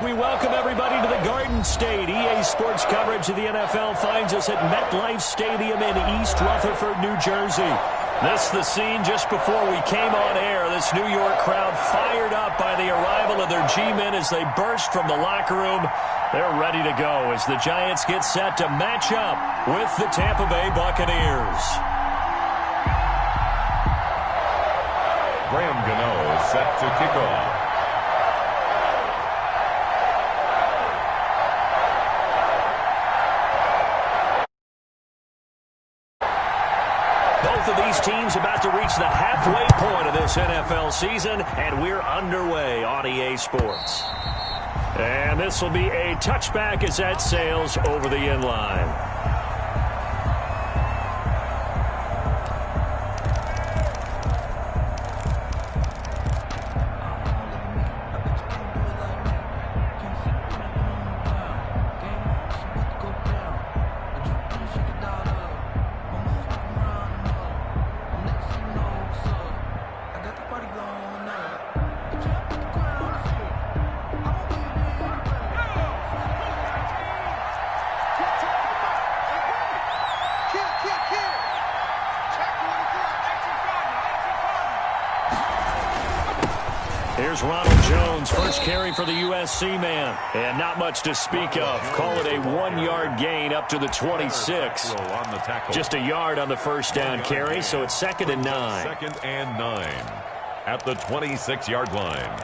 We welcome everybody to the Garden State. EA Sports coverage of the NFL finds us at MetLife Stadium in East Rutherford, New Jersey. This is the scene just before we came on air. This New York crowd fired up by the arrival of their G-men as they burst from the locker room. They're ready to go as the Giants get set to match up with the Tampa Bay Buccaneers. Graham Gano set to kick off. Both of these teams about to reach the halfway point of this NFL season, and we're underway on EA Sports. And this will be a touchback as that sails over the end line. Here's Ronald Jones, first carry for the USC man. And not much to speak of. Call it a 1-yard gain up to the 26. Just a yard on the first down carry, so it's 2nd and 9. 2nd and 9 at the 26-yard line.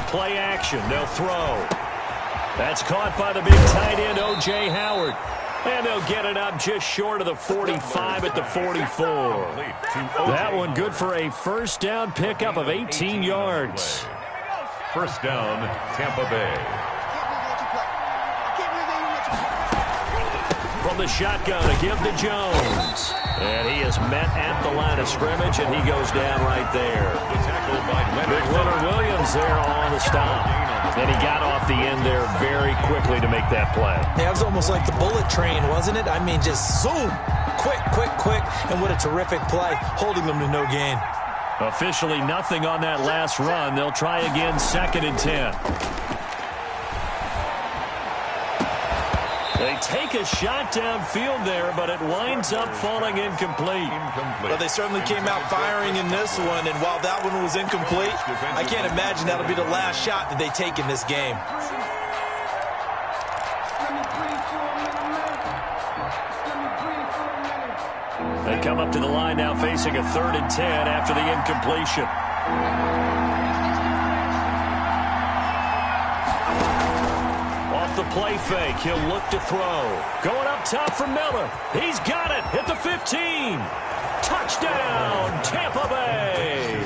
Play action, they'll throw. That's caught by the big tight end, O.J. Howard. And they'll get it up just short of the 45 at the 44. That one good for a first down pickup of 18 yards. First down, Tampa Bay. From the shotgun, a give to Jones. And he is met at the line of scrimmage, and he goes down right there. Big Leonard Williams there on the stop. And he got off the end there very quickly to make that play. Yeah, it was almost like the bullet train, wasn't it? I mean, just zoom. Quick, quick, quick. And what a terrific play, holding them to no gain. Officially nothing on that last run. They'll try again, 2nd and 10. They take a shot downfield there, but it winds up falling incomplete. Well, they certainly came out firing in this one, and while that one was incomplete, I can't imagine that'll be the last shot that they take in this game. They come up to the line now facing a 3rd and 10 after the incompletion. The play fake. He'll look to throw. Going up top for Miller. He's got it. Hit the 15. Touchdown, Tampa Bay.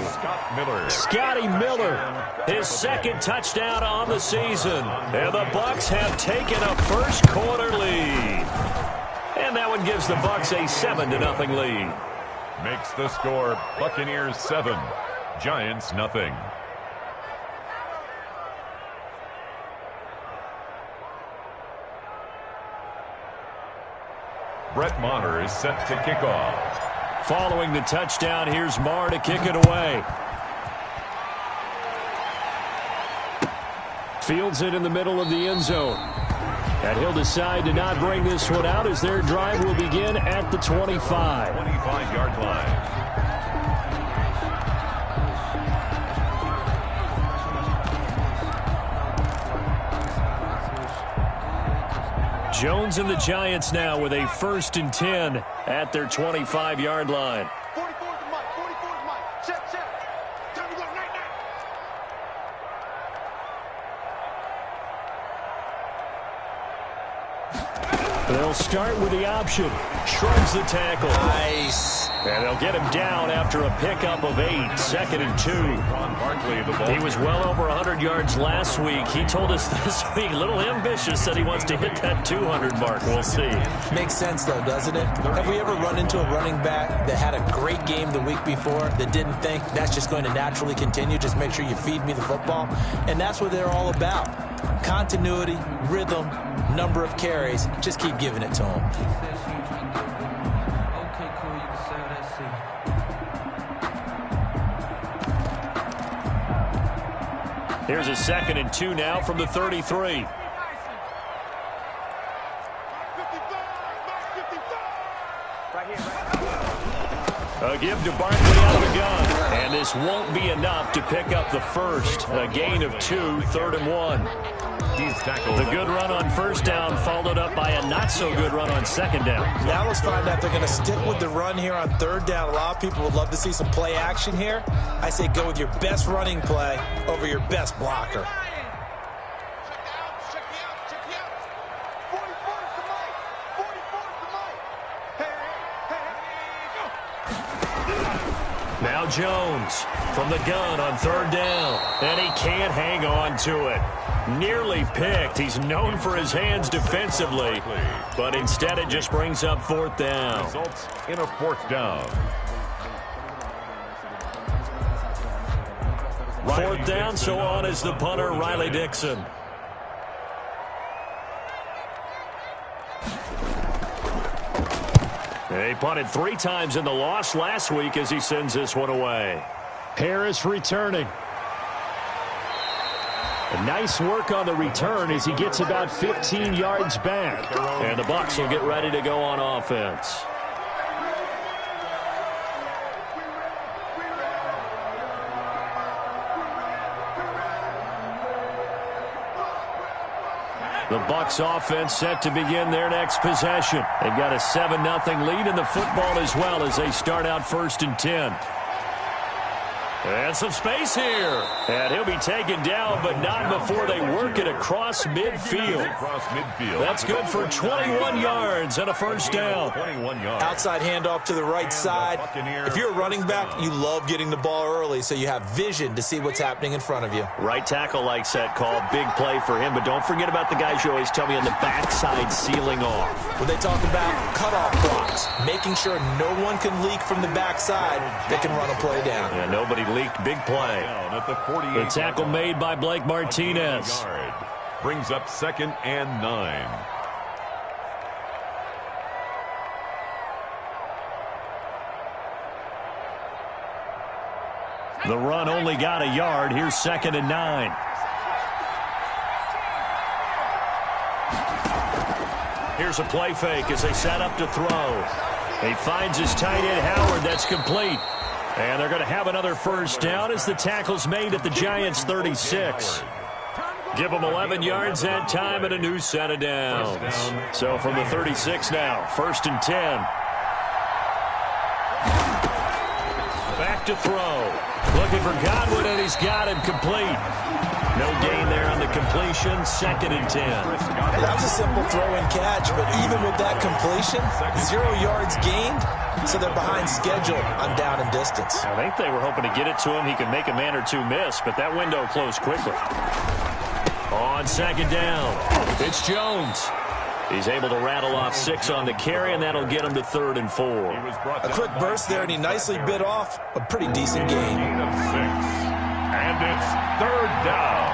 Scotty Miller. His 2nd touchdown on the season. And the Bucs have taken a first quarter lead. And that one gives the Bucs a 7-0 lead. Makes the score Buccaneers 7, Giants nothing. Brett Maher is set to kick off. Following the touchdown, here's Maher to kick it away. Fields it in the middle of the end zone. And he'll decide to not bring this one out as their drive will begin at the 25. 25-yard line. Jones and the Giants now with a 1st and 10 at their 25-yard line. 44 to Mike, 44 to Mike. Check. Time to go, night. They'll start with the option. Shrugs the tackle. Nice. And they'll get him down after a pickup of 8, 2nd and 2. He was well over 100 yards last week. He told us this week, a little ambitious, said he wants to hit that 200 mark. We'll see. Makes sense, though, doesn't it? Have we ever run into a running back that had a great game the week before that didn't think that's just going to naturally continue? Just make sure you feed me the football. And that's what they're all about. Continuity, rhythm, number of carries. Just keep giving it to him. Here's a 2nd and 2 now from the 33. A give to Barkley out of the gun. And this won't be enough to pick up the first. A gain of 2, 3rd and 1. The good run on first down followed up by a not-so-good run on second down. Now let's find out if they're going to stick with the run here on third down. A lot of people would love to see some play action here. I say go with your best running play over your best blocker. Now Jones from the gun on third down. And he can't hang on to it. Nearly picked. He's known for his hands defensively, but instead it just brings up 4th down. Results in a 4th down. 4th down, so on is the punter, Riley Dixon. He punted 3 times in the loss last week as he sends this one away. Harris returning. Nice work on the return as he gets about 15 yards back. And the Bucs will get ready to go on offense. The Bucs offense set to begin their next possession. They've got a 7-0 lead in the football as well as they start out 1st and 10. And some space here. And he'll be taken down, but not before they work it across midfield. That's good for 21 yards and a first down. Outside handoff to the right side. If you're a running back, you love getting the ball early so you have vision to see what's happening in front of you. Right tackle likes that call. Big play for him, but don't forget about the guys you always tell me on the backside sealing off. When they talk about cutoff blocks, making sure no one can leak from the backside that can run a play down. Yeah, nobody leaked. Big play. The tackle made by Blake Martinez. Brings up 2nd and 9. The run only got a yard. Here's 2nd and 9. Here's a play fake as they set up to throw. He finds his tight end, Howard. That's complete. And they're going to have another first down as the tackle's made at the Giants' 36. Give them 11 yards that time and a new set of downs. So from the 36 now, 1st and 10. Back to throw. Looking for Godwin, and he's got him complete. No gain there on the completion, 2nd and 10. That was a simple throw and catch, but even with that completion, 0 yards gained, so they're behind schedule on down and distance. I think they were hoping to get it to him. He could make a man or two miss, but that window closed quickly. On 2nd down, it's Jones. He's able to rattle off 6 on the carry, and that'll get him to 3rd and 4. A quick burst there, and he nicely bit off a pretty decent gain. And it's 3rd down.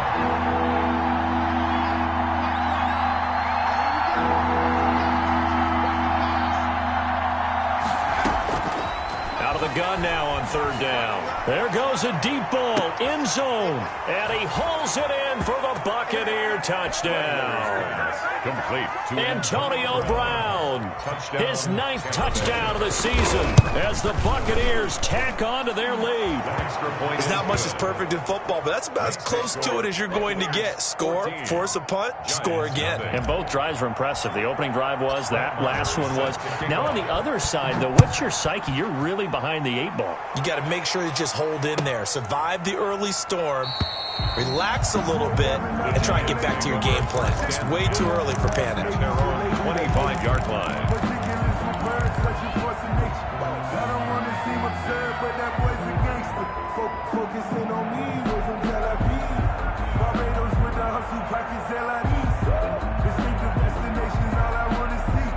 Out of the gun now on 3rd down. There goes a deep ball, end zone, and he hauls it in for the Buccaneer touchdown. Complete. Antonio Brown, his 9th touchdown of the season as the Buccaneers tack on to their lead. There's not much that's perfect in football, but that's about as close to it as you're going to get. Score, force a punt, score again. And both drives were impressive. The opening drive was, that last one was. Now on the other side, though, what's your psyche? You're really behind the 8 ball. You got to make sure you just hold in there. Survive the early storm. Relax a little bit and try and get back to your game plan. It's way too early for panic. 25-yard line. focusing on me, was from Tel Aviv. Barbados with the hustle, pockets LIDs. Distinctive destinations, all I want to see.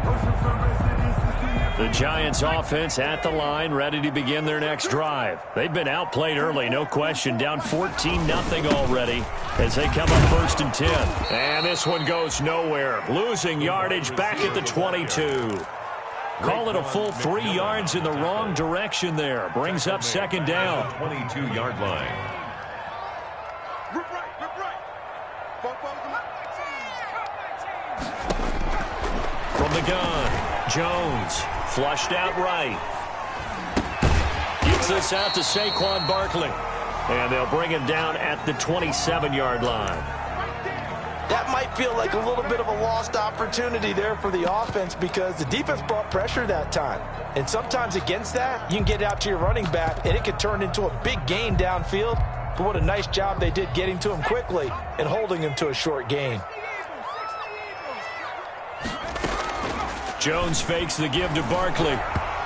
Ocean from residences to The Giants offense at the line, ready to begin their next drive. They've been outplayed early, no question, down 14-0 already as they come up 1st and 10. And this one goes nowhere, losing yardage back at the 22. Call it a full 3 yards in the wrong direction there. Brings up 2nd down. 22-yard line. Rip right. From the gun, Jones, flushed out right. Gives this out to Saquon Barkley. And they'll bring him down at the 27-yard line. That might feel like a little bit of a lost opportunity there for the offense because the defense brought pressure that time. And sometimes against that, you can get out to your running back, and it could turn into a big gain downfield. But what a nice job they did getting to him quickly and holding him to a short gain. Jones fakes the give to Barkley.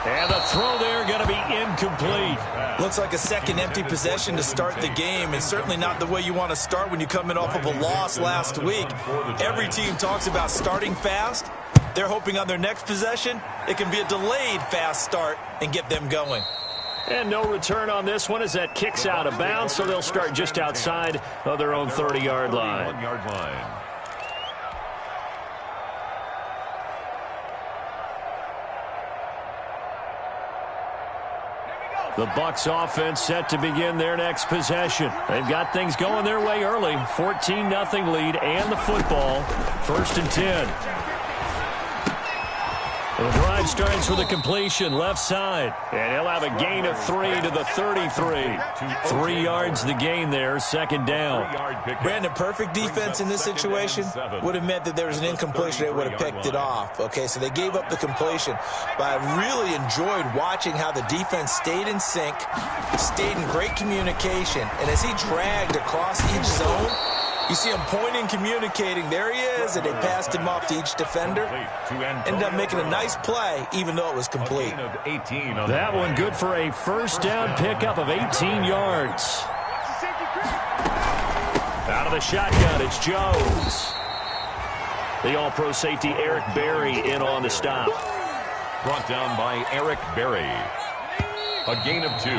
And the throw there going to be incomplete. Looks like a second empty possession to start the game, and certainly not the way you want to start when you come in off of a loss last week. Every team talks about starting fast. They're hoping on their next possession, it can be a delayed fast start and get them going. And no return on this one as that kicks out of bounds, so they'll start just outside of their own 30-yard line. 1-yard line. The Bucs offense set to begin their next possession. They've got things going their way early. 14-0 lead and the football. 1st and 10. The drive starts with a completion left side. And he'll have a gain of 3 to the 33. 3 yards the gain there, 2nd down. Brandon, perfect defense in this situation would have meant that there was an incompletion. They would have picked it off. Okay, so they gave up the completion. But I really enjoyed watching how the defense stayed in sync, stayed in great communication. And as he dragged across each zone, you see him pointing, communicating. There he is, and they passed him off to each defender. Ended up making a nice play, even though it was complete. That one good for a 1st down pickup of 18 yards. Out of the shotgun, it's Jones. The all-pro safety Eric Berry in on the stop. Brought down by Eric Berry. A gain of 2.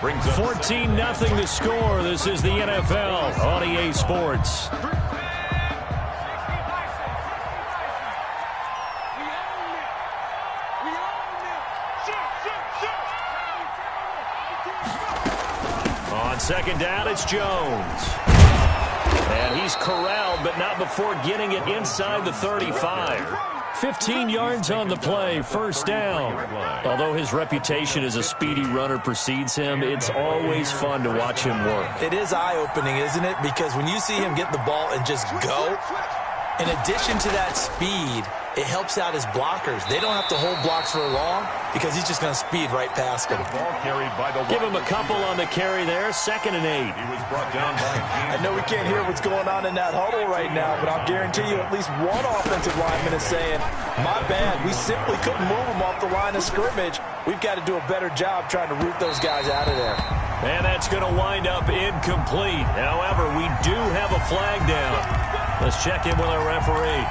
Brings up 14-0 to score. This is the NFL on EA Sports. On 2nd down, it's Jones. And he's corralled, but not before getting it inside the 35. 15 yards on the play, 1st down. Although his reputation as a speedy runner precedes him, it's always fun to watch him work. It is eye-opening, isn't it? Because when you see him get the ball and just go, in addition to that speed, it helps out his blockers. They don't have to hold blocks for long because he's just going to speed right past them. ball carried by the Give him a couple on the carry there, 2nd and 8. He was brought down by I know we can't hear what's going on in that huddle right now, but I'll guarantee you at least one offensive lineman is saying, my bad, we simply couldn't move them off the line of scrimmage. We've got to do a better job trying to root those guys out of there. And that's going to wind up incomplete. However, we do have a flag down. Let's check in with our referee.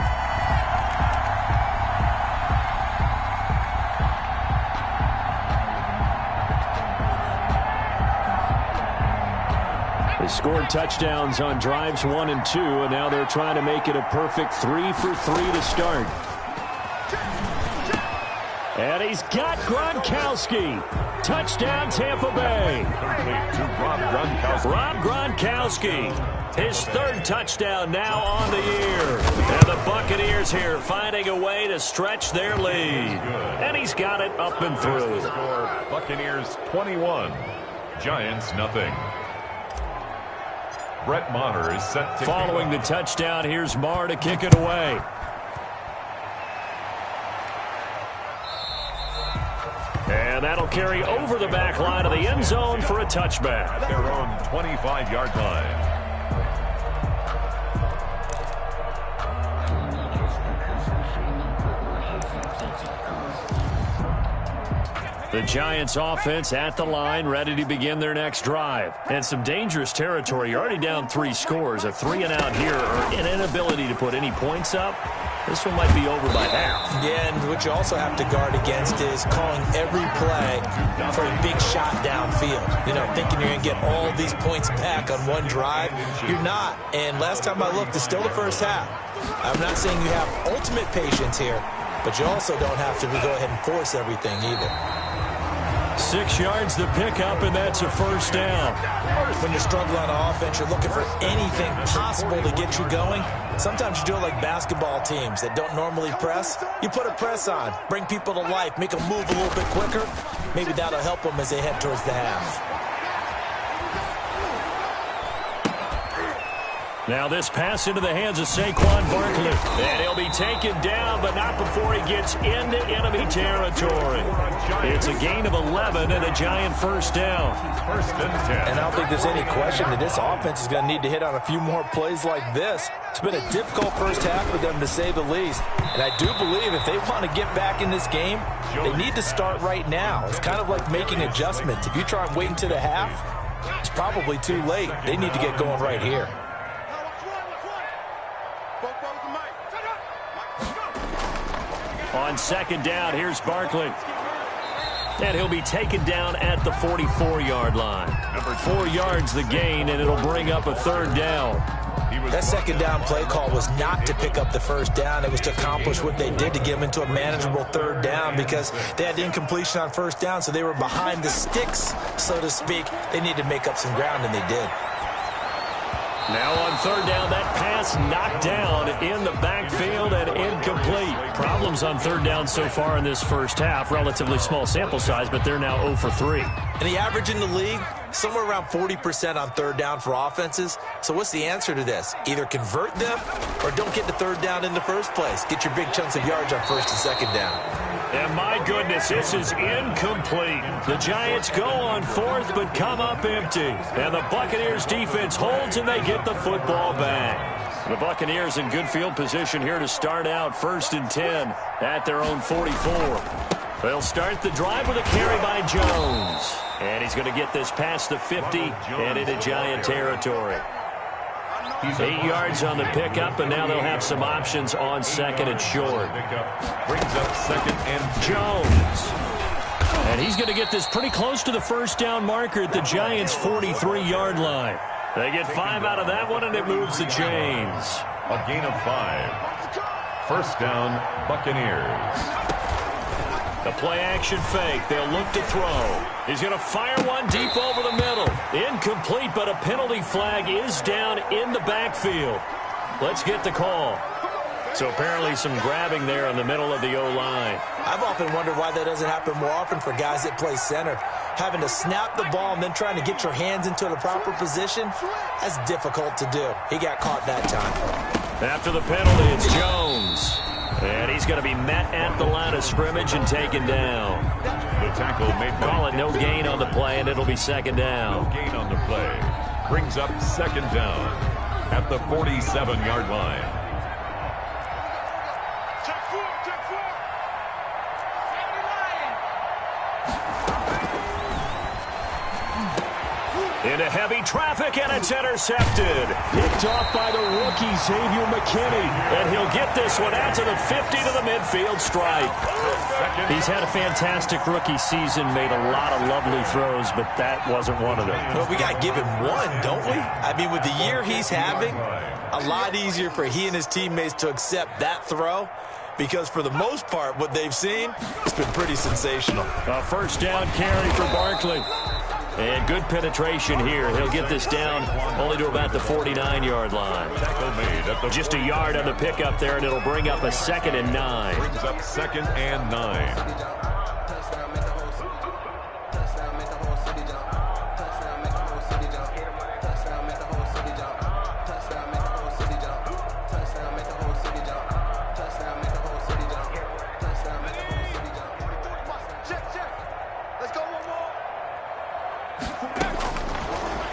They scored touchdowns on drives 1 and 2, and now they're trying to make it a perfect 3 for 3 to start. And he's got Gronkowski. Touchdown, Tampa Bay. Rob Gronkowski. His 3rd touchdown now on the year. And the Buccaneers here finding a way to stretch their lead. And he's got it up and through. Buccaneers 21, Giants nothing. Brett Maher is set to Following the touchdown, here's Maher to kick it away. And that'll carry over the back line of the end zone for a touchback. their own 25-yard line. The Giants offense at the line, ready to begin their next drive. And some dangerous territory. You're already down 3 scores. A 3-and-out here or an inability to put any points up. This one might be over by half. Yeah, and what you also have to guard against is calling every play for a big shot downfield. You know, thinking you're going to get all these points back on one drive. You're not. And last time I looked, it's still the first half. I'm not saying you have ultimate patience here, but you also don't have to go ahead and force everything either. 6 yards the pickup, and that's a first down. When you're struggling on offense, you're looking for anything possible to get you going. Sometimes you do it like basketball teams that don't normally press. You put a press on, bring people to life, make them move a little bit quicker. Maybe that'll help them as they head towards the half. Now this pass into the hands of Saquon Barkley. And he'll be taken down, but not before he gets into enemy territory. It's a gain of 11 and a Giant first down. First and 10. And I don't think there's any question that this offense is going to need to hit on a few more plays like this. It's been a difficult first half for them, to say the least. And I do believe if they want to get back in this game, they need to start right now. It's kind of like making adjustments. If you try and wait until the half, it's probably too late. They need to get going right here. On second down, here's Barkley. And he'll be taken down at the 44-yard line. 4 yards the gain, and it'll bring up a third down. That second down play call was not to pick up the first down. It was to accomplish what they did, to get them into a manageable third down, because they had incompletion on first down, so they were behind the sticks, so to speak. They needed to make up some ground, and they did. Now on third down, that pass knocked down in the backfield and incomplete. Problems on third down so far in this first half. Relatively small sample size, but they're now 0 for 3. And the average in the league, somewhere around 40% on third down for offenses. So what's the answer to this? Either convert them or don't get to third down in the first place. Get your big chunks of yards on first and second down. And my goodness, this is incomplete. The Giants go on fourth, but come up empty. And the Buccaneers defense holds, and they get the football back. The Buccaneers in good field position here to start out 1st and 10 at their own 44. They'll start the drive with a carry by Jones. And he's going to get this past the 50 and into Giant territory. 8 yards on the pickup, and now they'll have some options on second and short. Brings up second and Jones. And he's going to get this pretty close to the first down marker at the Giants' 43-yard line. They get 5 out of that one, and it moves the chains. a gain of 5. First down, Buccaneers. The play-action fake. They'll look to throw. He's going to fire one deep over the middle. Incomplete, but a penalty flag is down in the backfield. Let's get the call. So apparently some grabbing there in the middle of the O-line. I've often wondered why that doesn't happen more often for guys that play center. Having to snap the ball and then trying to get your hands into the proper position, that's difficult to do. He got caught that time. After the penalty, it's Jones. And he's going to be met at the line of scrimmage and taken down. The tackle made. Call it no gain on the play, and it'll be second down. No gain on the play. Brings up second down at the 47-yard line. Into heavy traffic, and it's intercepted. Picked off by the rookie, Xavier McKinney. And he'll get this one out to the 50 to the midfield stripe. He's had a fantastic rookie season, made a lot of lovely throws, but that wasn't one of them. Well, we got to give him one, don't we? I mean, with the year he's having, a lot easier for he and his teammates to accept that throw. Because for the most part, what they've seen, it's been pretty sensational. A first down carry for Barkley. And good penetration here. He'll get this down only to about the 49-yard line. Just a yard on the pickup there, and it'll bring up a 2nd and 9. Brings up 2nd and 9.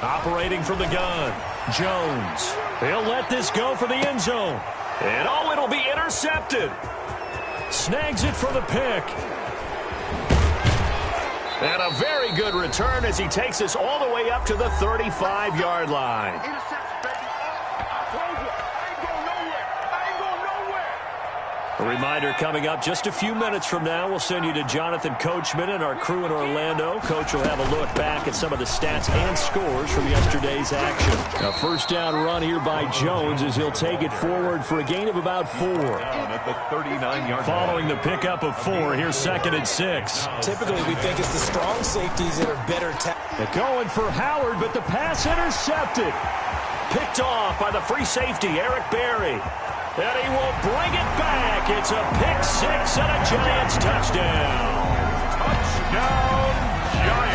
Operating from the gun, Jones. He'll let this go for the end zone. And oh, it'll be intercepted. Snags it for the pick. And a very good return as he takes us all the way up to the 35-yard line. Interception, baby. I told you. I ain't going nowhere. I ain't going nowhere. A reminder coming up just a few minutes from now. We'll send you to Jonathan Coachman and our crew in Orlando. Coach will have a look back at some of the stats and scores from yesterday's action. A first down run here by Jones as he'll take it forward for a gain of about 4. Down at the 39-yard line. Following the pickup of 4, here's 2nd and 6. Typically, we think it's the strong safeties that are better. They're going for Howard, but the pass intercepted. Picked off by the free safety, Eric Berry. And he will bring it back. It's a pick 6 and a Giants touchdown. Touchdown,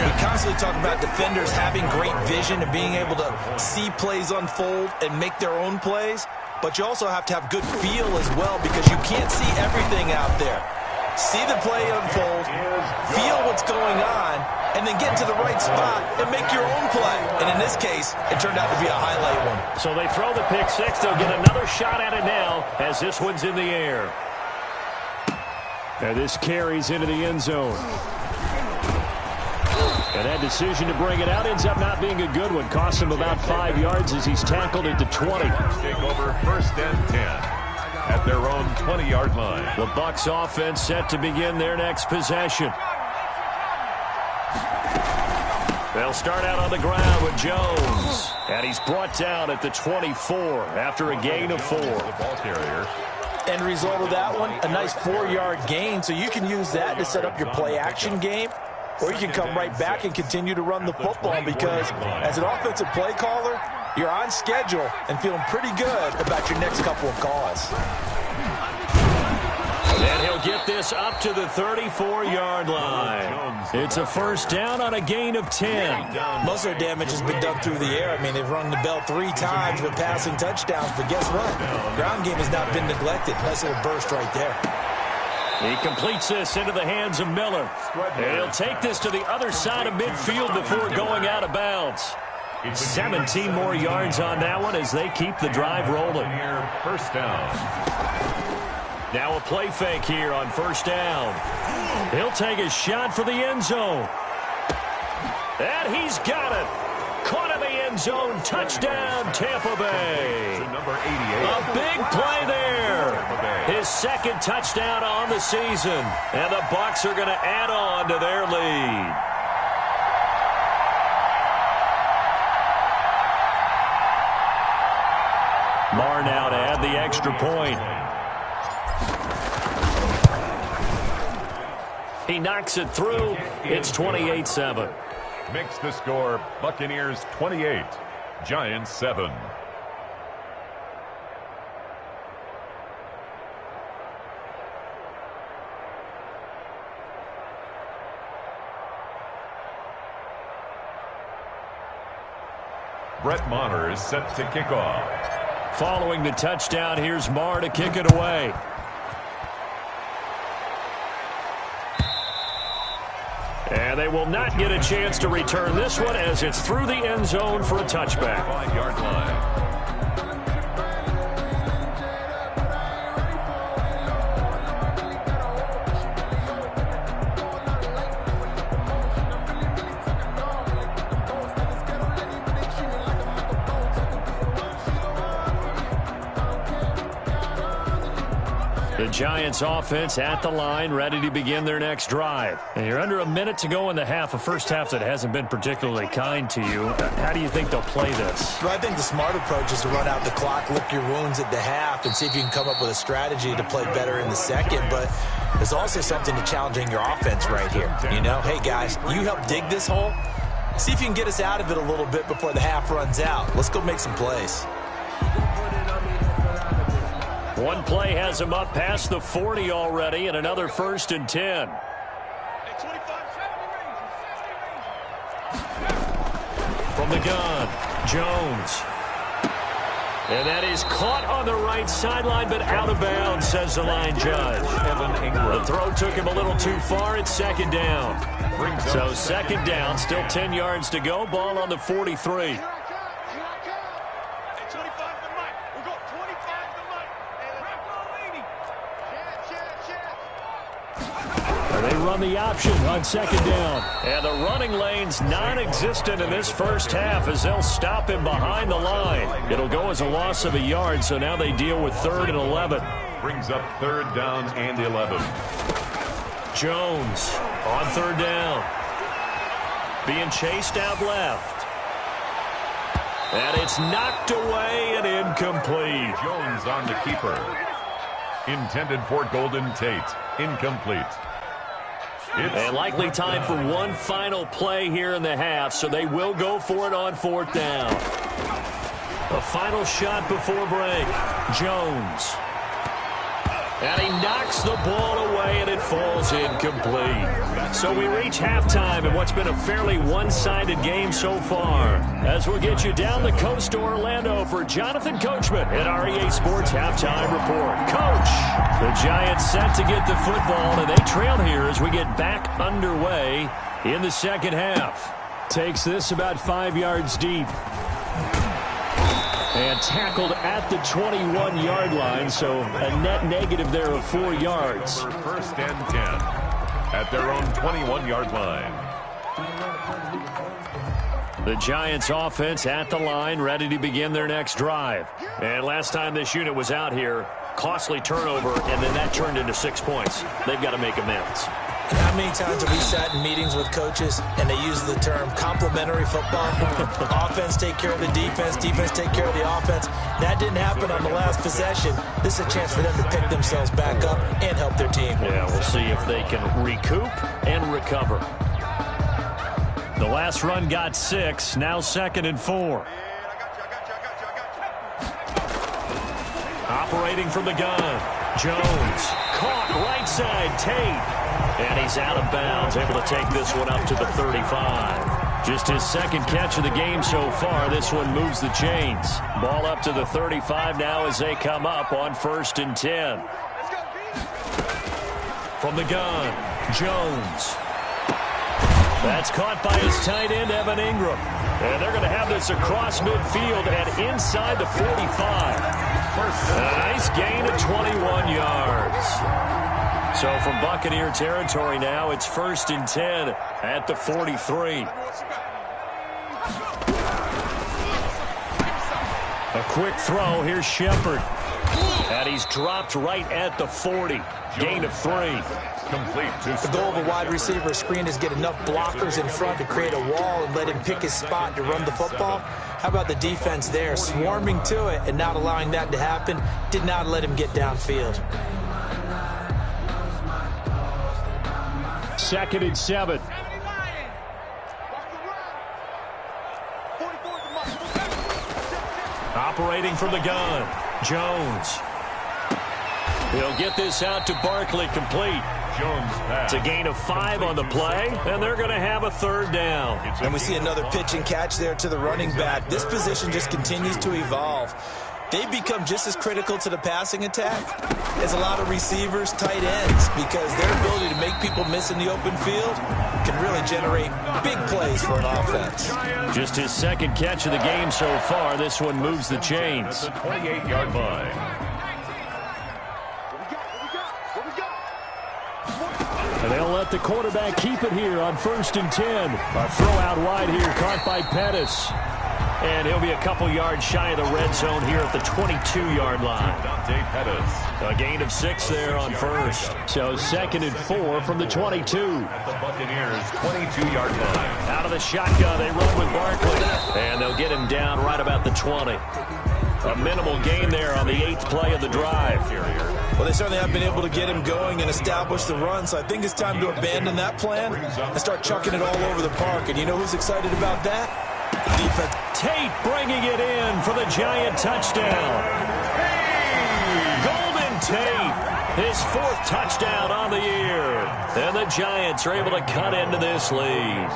We Giants. constantly talk about defenders having great vision and being able to see plays unfold and make their own plays. But you also have to have good feel as well because you can't see everything out there. See the play unfold, feel what's going on, and then get to the right spot and make your own play. And in this case, it turned out to be a highlight one. So they throw the pick 6. They'll get another shot at it now as this one's in the air. And this carries into the end zone. And that decision to bring it out ends up not being a good one. Costs him about 5 yards as he's tackled at the 20. Take over 1st and 10 at their own 20-yard line. The Bucs offense set to begin their next possession. They'll start out on the ground with Jones. And he's brought down at the 24 after a gain of 4. The ball carrier. End result of that one, a nice 4-yard gain. So you can use that to set up your play-action game, or you can come right back and continue to run the football because as an offensive play caller, you're on schedule and feeling pretty good about your next couple of calls. And he'll get this up to the 34-yard line. It's a first down on a gain of 10. Most of their damage has been done through the air. I mean, they've rung the bell 3 times with passing touchdowns, but guess what? Ground game has not been neglected. Nice little burst right there. He completes this into the hands of Miller. And he'll take this to the other side of midfield before going out of bounds. 17 more yards on that one as they keep the drive rolling. First down. Now a play fake here on first down. He'll take a shot for the end zone. And he's got it. Caught in the end zone. Touchdown, Tampa Bay. Number 88. A big play there. His 2nd touchdown on the season. And the Bucs are going to add on to their lead. Marr now to add the extra point. He knocks it through. It's 28-7. Makes the score Buccaneers 28, Giants 7. Brett Maher is set to kick off. Following the touchdown, here's Marr to kick it away. And they will not get a chance to return this one as it's through the end zone for a touchback. 5-yard line. The Giants offense at the line, ready to begin their next drive. And you're under a minute to go in the half, a first half that hasn't been particularly kind to you. How do you think they'll play this? Well, I think the smart approach is to run out the clock, lick your wounds at the half, and see if you can come up with a strategy to play better in the second. But there's also something to challenging your offense right here. You know, hey, guys, you help dig this hole. See if you can get us out of it a little bit before the half runs out. Let's go make some plays. One play has him up past the 40 already, and another 1st and 10. From the gun, Jones. And that is caught on the right sideline, but out of bounds, says the line judge. The throw took him a little too far. It's 2nd down. So 2nd down, still 10 yards to go. Ball on the 43. They run the option on second down. And the running lane's non-existent in this first half as they'll stop him behind the line. It'll go as a loss of a yard, so now they deal with 3rd and 11. Brings up 3rd down and 11. Jones on 3rd down. Being chased out left. And it's knocked away and incomplete. Jones on the keeper. Intended for Golden Tate. Incomplete. And likely time for one final play here in the half, so they will go for it on 4th down. A final shot before break. Jones. And he knocks the ball away, and it falls incomplete. So we reach halftime in what's been a fairly one-sided game so far. As we'll get you down the coast to Orlando for Jonathan Coachman at our EA Sports Halftime Report. Coach, the Giants set to get the football, and they trail here as we get back underway in the second half. Takes this about 5 yards deep. And tackled at the 21-yard line, so a net negative there of 4 yards. 1st and 10 at their own 21-yard line. The Giants offense at the line, ready to begin their next drive. And last time this unit was out here, costly turnover, and then that turned into 6 points. They've got to make amends. How many times have we sat in meetings with coaches and they use the term complementary football? Offense take care of the defense, defense take care of the offense. That didn't happen on the last possession. This is a chance for them to pick themselves back up and help their team. Yeah, we'll see if they can recoup and recover. The last run got 6, now 2nd and 4. Operating from the gun, Jones. Caught right side, Tate. And he's out of bounds, able to take this one up to the 35. Just his 2nd catch of the game so far. This one moves the chains. Ball up to the 35 now as they come up on 1st and 10. From the gun, Jones. That's caught by his tight end, Evan Ingram. And they're going to have this across midfield and inside the 45. A nice gain of 21 yards. So from Buccaneer territory now, it's 1st and 10 at the 43. A quick throw. Here's Shepard. And he's dropped right at the 40. Gain of 3. Complete. The goal of a wide receiver screen is get enough blockers in front to create a wall and let him pick his spot to run the football. How about the defense there, swarming to it and not allowing that to happen? Did not let him get downfield. 2nd and 7. Operating from the gun, Jones. He'll get this out to Barkley, complete. Jones pass. It's a gain of 5 on the play, and they're going to have a 3rd down. And we see another pitch and catch there to the running back. This position just continues to evolve. They become just as critical to the passing attack as a lot of receivers, tight ends, because their ability to make people miss in the open field can really generate big plays for an offense. Just his 2nd catch of the game so far. This one moves the chains. At the 28-yard line. And they'll let the quarterback keep it here on 1st and 10. A throw out wide here, caught by Pettis. And he'll be a couple yards shy of the red zone here at the 22-yard line. A gain of 6 there on 1st. So 2nd and 4 from the 22. At the Buccaneers' 22-yard line. Out of the shotgun, they run with Barkley. And they'll get him down right about the 20. A minimal gain there on the 8th play of the drive. Well, they certainly have been able to get him going and establish the run, so I think it's time to abandon that plan and start chucking it all over the park. And you know who's excited about that? The defense. Tate bringing it in for the Giant touchdown. Golden Tate, his 4th touchdown on the year. And the Giants are able to cut into this lead.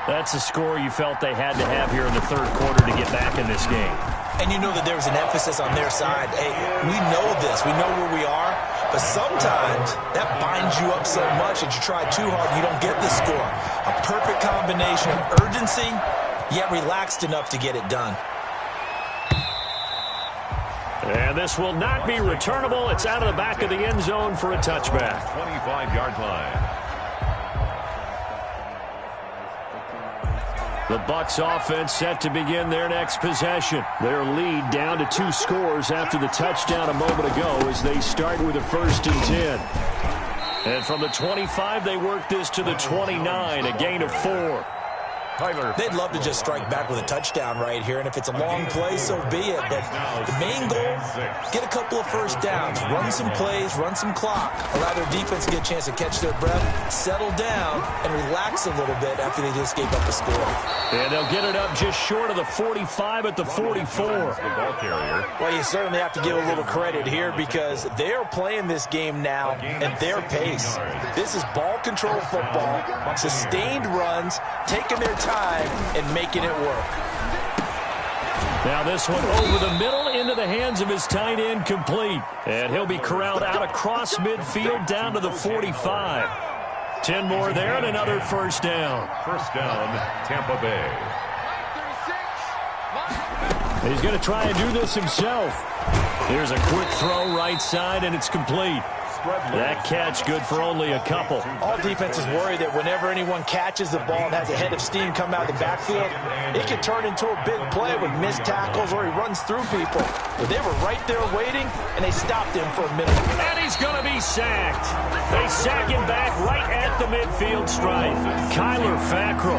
That's a score you felt they had to have here in the 3rd quarter to get back in this game. And you know that there was an emphasis on their side. Hey, we know this. We know where we are. But sometimes that binds you up so much that you try too hard and you don't get the score. A perfect combination of urgency, yet relaxed enough to get it done. And this will not be returnable. It's out of the back of the end zone for a touchback. 25-yard line. The Bucs offense set to begin their next possession. Their lead down to 2 scores after the touchdown a moment ago as they start with a 1st and 10. And from the 25, they work this to the 29, a gain of 4. They'd love to just strike back with a touchdown right here, and if it's a long play, so be it. But the main goal, get a couple of first downs, run some plays, run some clock, allow their defense to get a chance to catch their breath, settle down, and relax a little bit after they just gave up a score. And they'll get it up just short of the 45 at the 44. The ball carrier. Well, you certainly have to give a little credit here because they're playing this game now at their pace. This is ball control football, sustained runs, taking their time and making it work. Now this one over the middle into the hands of his tight end, complete. And he'll be corralled out across midfield down to the 45. 10 more there and another first down. First down, Tampa Bay. He's going to try and do this himself. Here's a quick throw right side, and it's complete. That catch good for only a couple. All defenses worry that whenever anyone catches the ball and has a head of steam come out of the backfield, it can turn into a big play with missed tackles or he runs through people. But they were right there waiting, and they stopped him for a minute. And he's going to be sacked. They sack him back right at the midfield stripe. Kyler Fackrell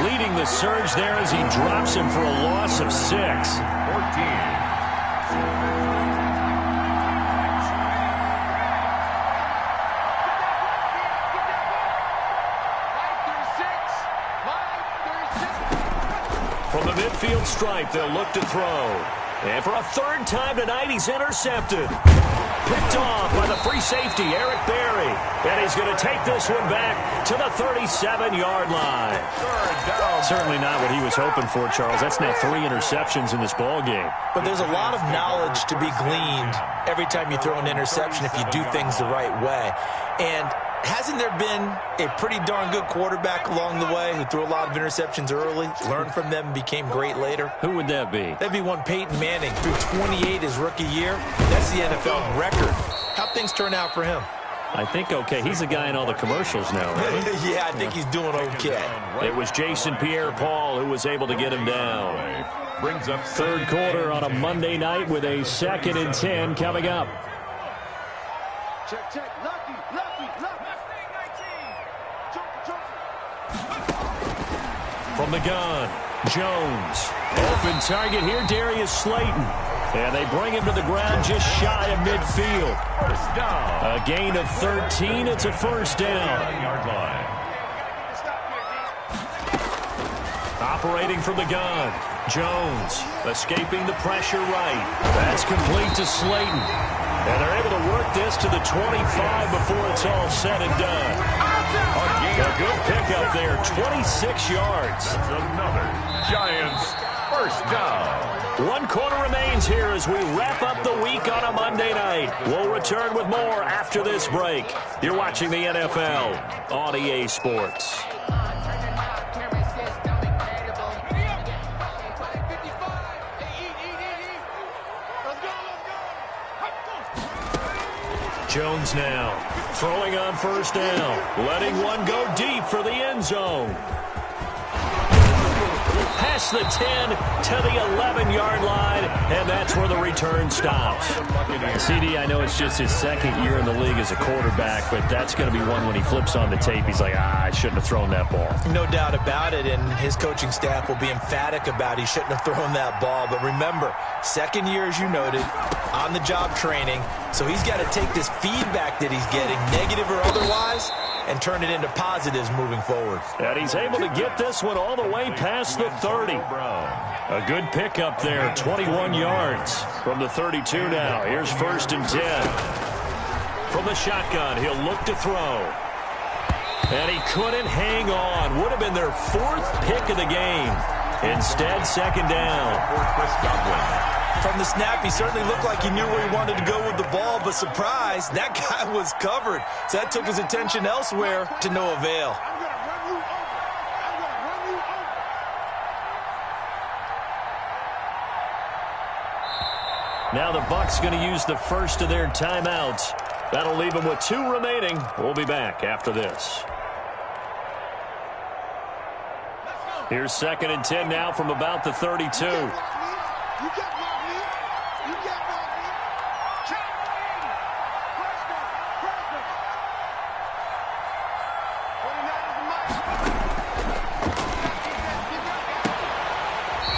leading the surge there as he drops him for a loss of 6. 14. From the midfield stripe, they'll look to throw. And for a 3rd time tonight, he's intercepted. Picked off by the free safety, Eric Berry. And he's going to take this one back to the 37-yard line. 3rd down. Certainly not what he was hoping for, Charles. That's now 3 interceptions in this ball game. But there's a lot of knowledge to be gleaned every time you throw an interception if you do things the right way. And hasn't there been a pretty darn good quarterback along the way who threw a lot of interceptions early, learned from them, and became great later? Who would that be? That'd be one Peyton Manning, threw 28 his rookie year. That's the NFL record. How'd things turn out for him? I think okay. He's the guy in all the commercials now, right? Yeah, I think he's doing okay. It was Jason Pierre-Paul who was able to get him down. Brings up 3rd quarter on a Monday night with a 2nd and 10 coming up. Check, check. Lucky. From the gun, Jones. Open target here, Darius Slayton. And they bring him to the ground just shy of midfield. First down. A gain of 13. It's a first down. 9-yard line. Operating from the gun, Jones escaping the pressure right. That's complete to Slayton. And they're able to work this to the 25 before it's all said and done. A good pickup there, 26 yards. That's another Giants first down. 1 quarter remains here as we wrap up the week on a Monday night. We'll return with more after this break. You're watching the NFL on EA Sports. Jones now throwing on first down, letting one go deep for the end zone. Past the 10 to the 11-yard line, and that's where the return stops. CD, I know it's just his 2nd year in the league as a quarterback, but that's going to be one when he flips on the tape. He's like, I shouldn't have thrown that ball. No doubt about it, and his coaching staff will be emphatic about he shouldn't have thrown that ball. But remember, 2nd year, as you noted, on-the-job training, so he's got to take this feedback that he's getting, negative or otherwise, and turn it into positives moving forward. And he's able to get this one all the way past the 30. A good pickup there, 21 yards from the 32 now. Here's 1st and 10. From the shotgun, he'll look to throw. And he couldn't hang on. Would have been their 4th pick of the game. Instead, 2nd down. From the snap, he certainly looked like he knew where he wanted to go with the ball, but surprise, that guy was covered. So that took his attention elsewhere to no avail. Now the Bucs going to use the first of their timeouts. That'll leave them with 2 remaining. We'll be back after this. Here's 2nd and 10 now from about the 32.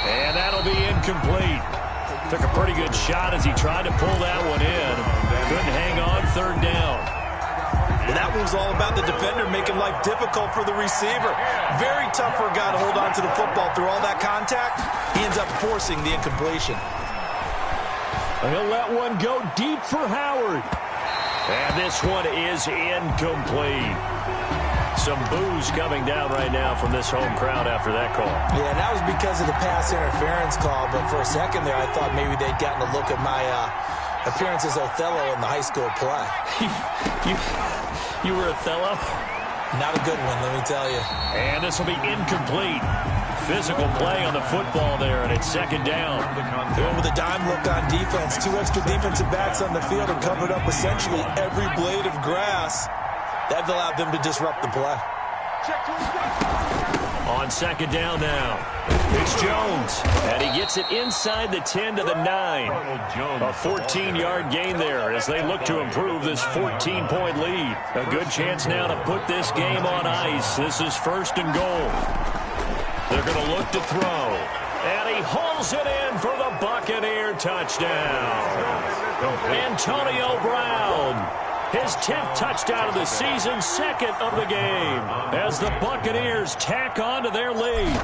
And that'll be incomplete. Took a pretty good shot as he tried to pull that one in. Couldn't hang on 3rd down. And that was all about the defender making life difficult for the receiver. Very tough for a guy to hold on to the football through all that contact. He ends up forcing the incompletion. He'll let one go deep for Howard. And this one is incomplete. Some boos coming down right now from this home crowd after that call. Yeah, and that was because of the pass interference call. But for a second there, I thought maybe they'd gotten a look at my appearance as Othello in the high school play. You were Othello? Not a good one, let me tell you. And this will be incomplete. Physical play on the football there, and it's 2nd down. They went with a dime look on defense. 2 extra defensive backs on the field and covered up essentially every blade of grass. That allowed them to disrupt the play. On 2nd down now, it's Jones, and he gets it inside the 10 to the 9. A 14-yard gain there as they look to improve this 14-point lead. A good chance now to put this game on ice. This is 1st and goal. They're going to look to throw, and he hauls it in for the Buccaneer touchdown. Antonio Brown. His 10th touchdown of the season, 2nd of the game, as the Buccaneers tack on to their lead.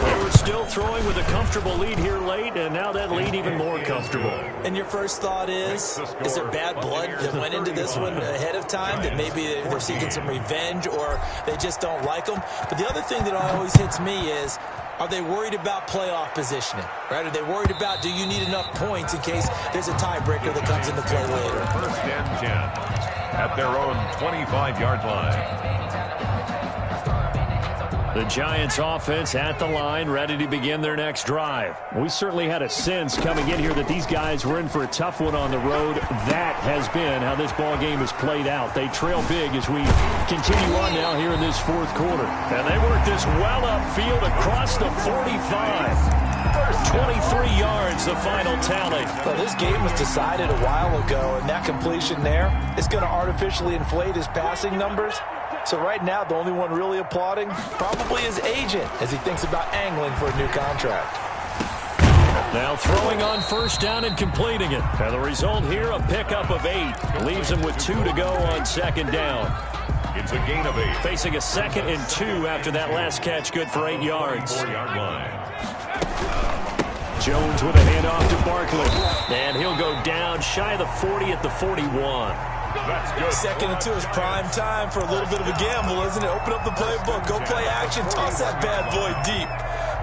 They were still throwing with a comfortable lead here late, and now that lead even more comfortable. And your first thought is there bad blood that went into this one ahead of time, that maybe they're seeking some revenge or they just don't like them? But the other thing that always hits me is, are they worried about playoff positioning, right? Are they worried about, do you need enough points in case there's a tiebreaker that comes into play later? 1st and 10 at their own 25-yard line. The Giants offense at the line, ready to begin their next drive. We certainly had a sense coming in here that these guys were in for a tough one on the road. That has been how this ball game has played out. They trail big as we continue on now here in this 4th quarter. And they work this well upfield across the 45. 23 yards, the final tally. Well, this game was decided a while ago, and that completion there is going to artificially inflate his passing numbers. So right now, the only one really applauding probably his agent as he thinks about angling for a new contract. Now throwing on 1st down and completing it. And the result here, a pickup of 8. Leaves him with 2 to go on 2nd down. It's a gain of 8. Facing a 2nd and 2 after that last catch, good for 8 yards. 4-yard line. Jones with a handoff to Barkley. And he'll go down shy of the 40 at the 41. That's good. 2nd and 2 is prime time for a little bit of a gamble, isn't it? Open up the playbook, go play action, toss that bad boy deep.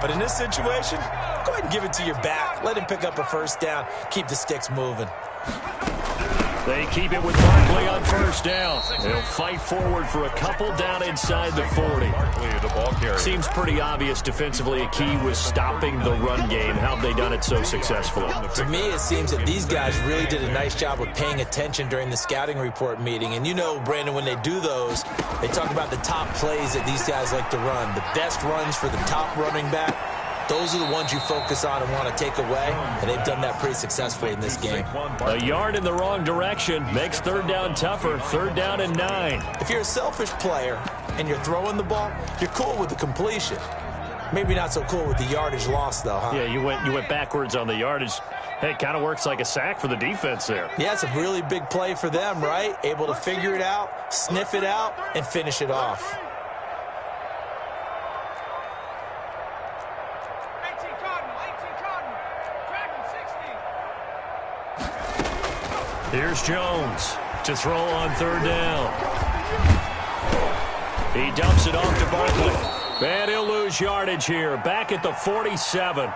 But in this situation, go ahead and give it to your back. Let him pick up a 1st down. Keep the sticks moving. They keep it with Barkley on 1st down. They'll fight forward for a couple down inside the 40. The ball carrier. Seems pretty obvious defensively a key was stopping the run game. How have they done it so successfully? To me, it seems that these guys really did a nice job of paying attention during the scouting report meeting. And you know, Brandon, when they do those, they talk about the top plays that these guys like to run. The best runs for the top running back. Those are the ones you focus on and want to take away, and they've done that pretty successfully in this game. A yard in the wrong direction makes 3rd down tougher. 3rd down and 9. If you're a selfish player and you're throwing the ball, you're cool with the completion. Maybe not so cool with the yardage loss, though, huh? Yeah, you went backwards on the yardage. Hey, it kind of works like a sack for the defense there. Yeah, it's a really big play for them, right? Able to figure it out, sniff it out, and finish it off. Here's Jones to throw on 3rd down. He dumps it off to Barkley. And he'll lose yardage here. Back at the 47.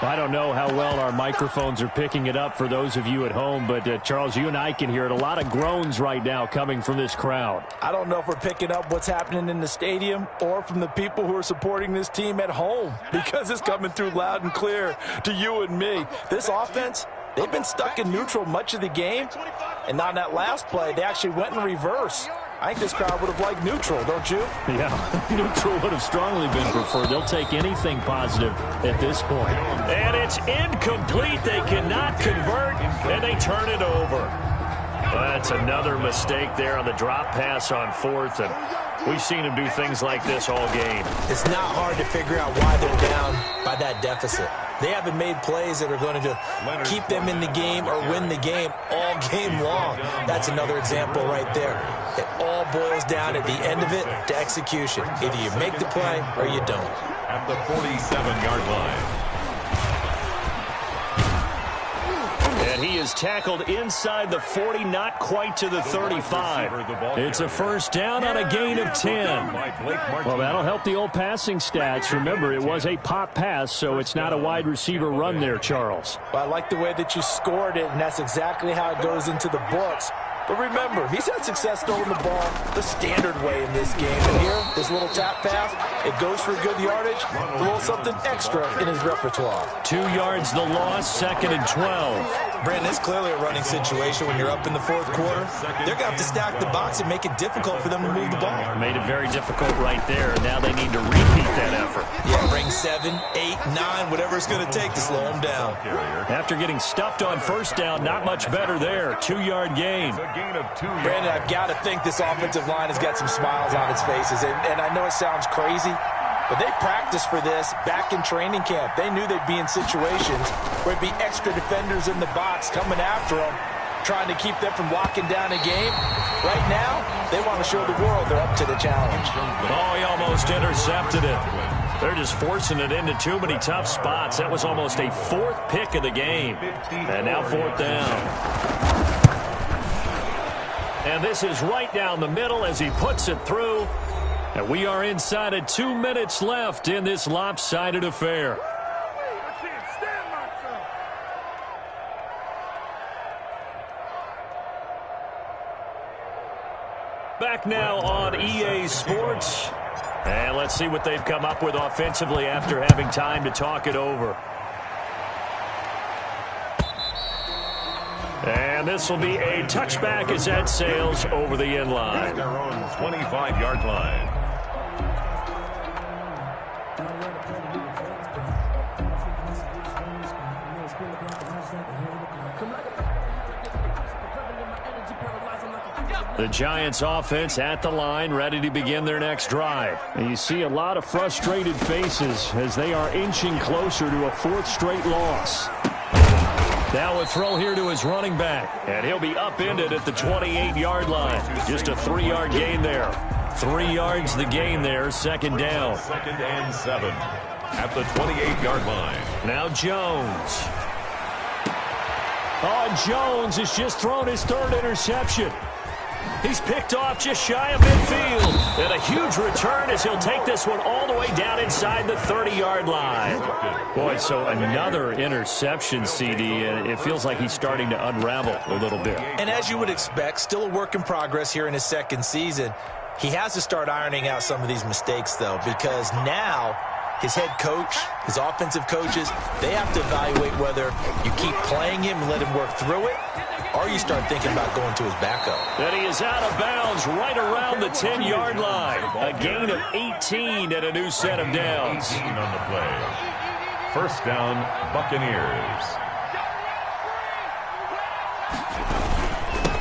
I don't know how well our microphones are picking it up for those of you at home, but Charles, you and I can hear it. A lot of groans right now coming from this crowd. I don't know if we're picking up what's happening in the stadium or from the people who are supporting this team at home, because it's coming through loud and clear to you and me. This offense, They've been stuck in neutral much of the game, and on that last play, they actually went in reverse. I think this crowd would have liked neutral, don't you? Yeah, neutral would have strongly been preferred. They'll take anything positive at this point. And it's incomplete. They cannot convert, and they turn it over. That's another mistake there on the drop pass on fourth, and we've seen him do things like this all game. It's not hard to figure out why they're down by that deficit. They haven't made plays that are going to keep them in the game or win the game all game long. That's another example right there. It all boils down at the end of it to execution. Either you make the play or you don't. At the 47-yard line. And he is tackled inside the 40, not quite to the 35. It's a first down on a gain of 10. Well, that'll help the old passing stats. Remember, it was a pop pass, so it's not a wide receiver run there, Charles. Well, I like the way that you scored it, and that's exactly how it goes into the books. But remember, he's had success throwing the ball the standard way in this game. And here, this little tap pass, it goes for good yardage, a little something extra in his repertoire. 2 yards the loss, 2nd and 12. Brandon, it's clearly a running situation when you're up in the fourth quarter. They're going to have to stack the box and make it difficult for them to move the ball. Made it very difficult right there. Now they need to repeat that effort. Yeah, bring 7, 8, 9, whatever it's going to take to slow them down. After getting stuffed on first down, not much better there. 2-yard gain. Brandon, I've got to think this offensive line has got some smiles on its faces. And I know it sounds crazy, but they practiced for this back in training camp. They knew they'd be in situations where it'd be extra defenders in the box coming after them, trying to keep them from locking down a game. Right now, they want to show the world they're up to the challenge. Oh, he almost intercepted it. They're just forcing it into too many tough spots. That was almost a 4th pick of the game. And now 4th down. And this is right down the middle as he puts it through. And we are inside of 2 minutes left in this lopsided affair. Back now on EA Sports. And let's see what they've come up with offensively after having time to talk it over. And this will be a touchback as that sails over the end line. Their own 25-yard line. The Giants offense at the line, ready to begin their next drive. And you see a lot of frustrated faces as they are inching closer to a 4th straight loss. Now a throw here to his running back, and he'll be upended at the 28-yard line. Just a 3-yard gain there. 3 yards the gain there, 2nd down. 2nd and 7 at the 28-yard line. Now Jones. Oh, Jones has just thrown his 3rd interception. He's picked off just shy of midfield. And a huge return as he'll take this one all the way down inside the 30-yard line. Boy, so another interception, CD, and it feels like he's starting to unravel a little bit. And as you would expect, still a work in progress here in his 2nd season. He has to start ironing out some of these mistakes, though, because now his head coach, his offensive coaches, they have to evaluate whether you keep playing him and let him work through it, or you start thinking about going to his backup. And he is out of bounds right around the 10-yard line. A gain of 18 and a new set of downs. 18 on the play. First down, Buccaneers.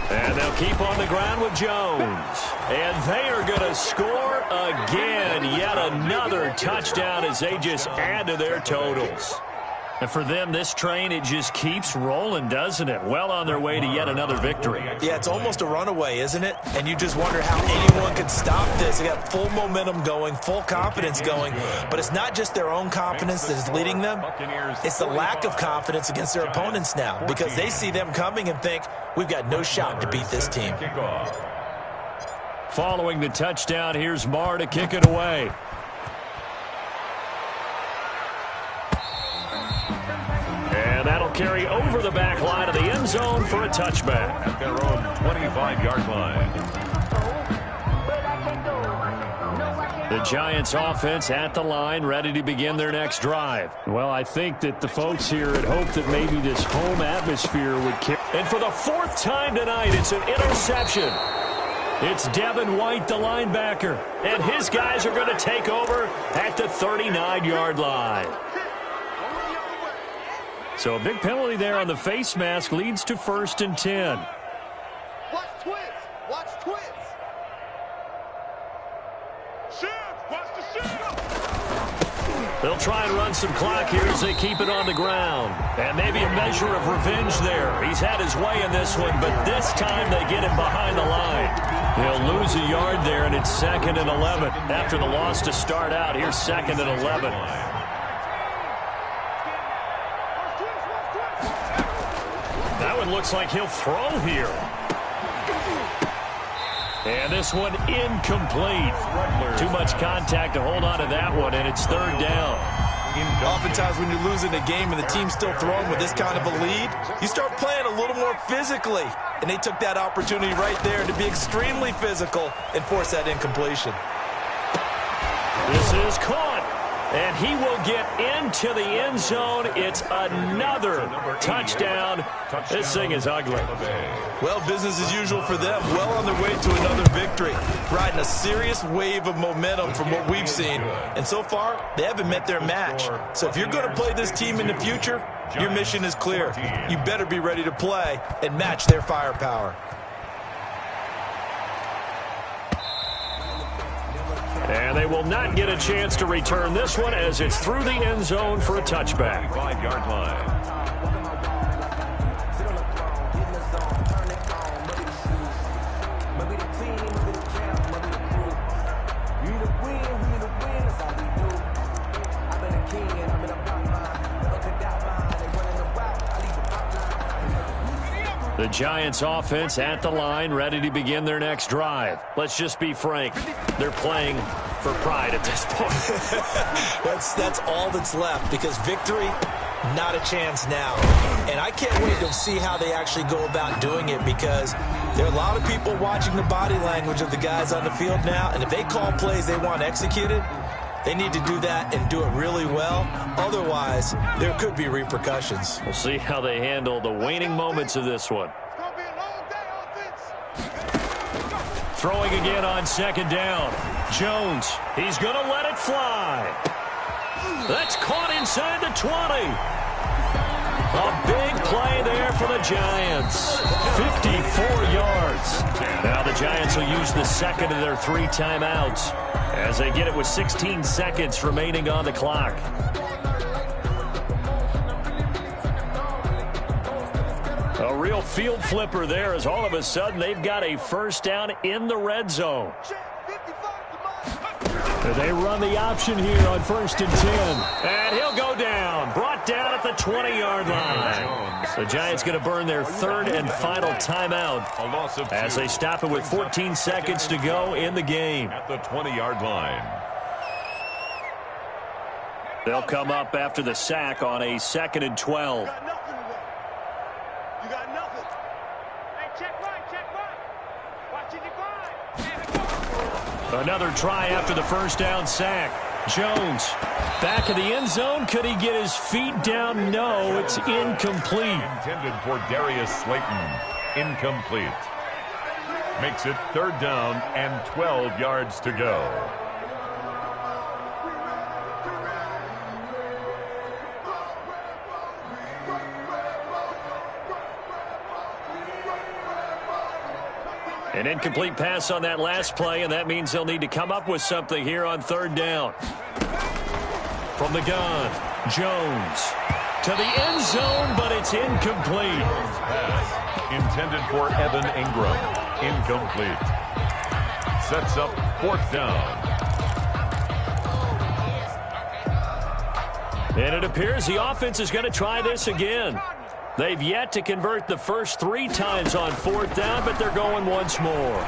And they'll keep on the ground with Jones. And they are going to score again. Yet another touchdown as they just add to their totals. And for them, this train, it just keeps rolling, doesn't it? Well on their way to yet another victory. Yeah, it's almost a runaway, isn't it? And you just wonder how anyone could stop this. They got full momentum going, full confidence going. But it's not just their own confidence that is leading them. It's the lack of confidence against their opponents now, because they see them coming and think, we've got no shot to beat this team. Following the touchdown, here's Marr to kick it away. And that'll carry over the back line of the end zone for a touchback. At their own 25-yard line. The Giants offense at the line, ready to begin their next drive. Well, I think that the folks here had hoped that maybe this home atmosphere would carry. And for the fourth time tonight, it's an interception. It's Devin White, the linebacker, and his guys are going to take over at the 39-yard line. So a big penalty there on the face mask leads to 1st and 10. Watch twins. Watch twins. They'll try and run some clock here as they keep it on the ground. And maybe a measure of revenge there. He's had his way in this one, but this time they get him behind the line. He'll lose a yard there, and it's 2nd and 11. After the loss to start out, here's 2nd and 11. That one looks like he'll throw here. And this one incomplete. Too much contact to hold on to that one, and it's 3rd down. Oftentimes when you're losing a game and the team's still throwing with this kind of a lead, you start playing a little more physically. And they took that opportunity right there to be extremely physical and force that incompletion. This is caught, and he will get into the end zone. It's another touchdown. This thing is ugly. Well, business as usual for them. Well on their way to another victory. Riding a serious wave of momentum from what we've seen. And so far, they haven't met their match. So if you're going to play this team in the future, your mission is clear. You better be ready to play and match their firepower. And they will not get a chance to return this one as it's through the end zone for a touchback. 5-yard line. The Giants offense at the line, ready to begin their next drive. Let's just be frank. They're playing for pride at this point. That's all that's left, because victory, not a chance now. And I can't wait to see how they actually go about doing it, because there are a lot of people watching the body language of the guys on the field now, and if they call plays they want executed, they need to do that and do it really well. Otherwise, there could be repercussions. We'll see how they handle the waning moments of this one. It's going to be a long day, offense. Throwing again on 2nd down. Jones, he's going to let it fly. That's caught inside the 20. A big play there for the Giants. 54 yards. Now the Giants will use the second of their 3 timeouts as they get it with 16 seconds remaining on the clock. A real field flipper there, as all of a sudden they've got a 1st down in the red zone. They run the option here on 1st and 10. And he'll go down. Brought down at the 20-yard line. The Giants going to burn their 3rd and final timeout as they stop it with 14 seconds to go in the game. At the 20-yard line. They'll come up after the sack on a 2nd and 12. You got nothing. Hey, check right. Watch it, you Another try after the 1st down sack. Jones back in the end zone. Could he get his feet down? No, it's incomplete. Intended for Darius Slayton. Incomplete. Makes it 3rd down and 12 yards to go. An incomplete pass on that last play, and that means they'll need to come up with something here on 3rd down. From the gun, Jones to the end zone, but it's incomplete. Pass intended for Evan Ingram. Incomplete. Sets up 4th down. And it appears the offense is going to try this again. They've yet to convert the first 3 times on 4th down, but they're going once more.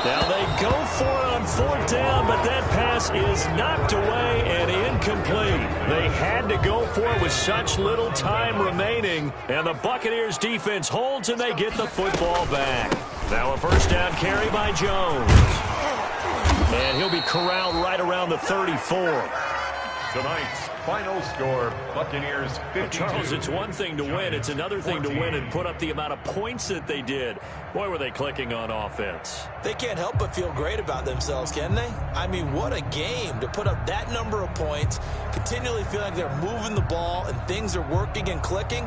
Now they go for it on 4th down, but that pass is knocked away and incomplete. They had to go for it with such little time remaining, and the Buccaneers defense holds and they get the football back. Now a 1st down carry by Jones. corralled right around the 34. Tonight's final score, Buccaneers 52. Charles, it's one thing to win. It's another thing to win and put up the amount of points that they did. Boy, were they clicking on offense. They can't help but feel great about themselves, can they? I mean, what a game to put up that number of points, continually feeling like they're moving the ball and things are working and clicking.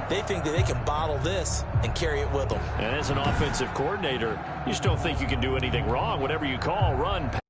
They think that they can bottle this and carry it with them. And as an offensive coordinator, you just don't think you can do anything wrong. Whatever you call, run,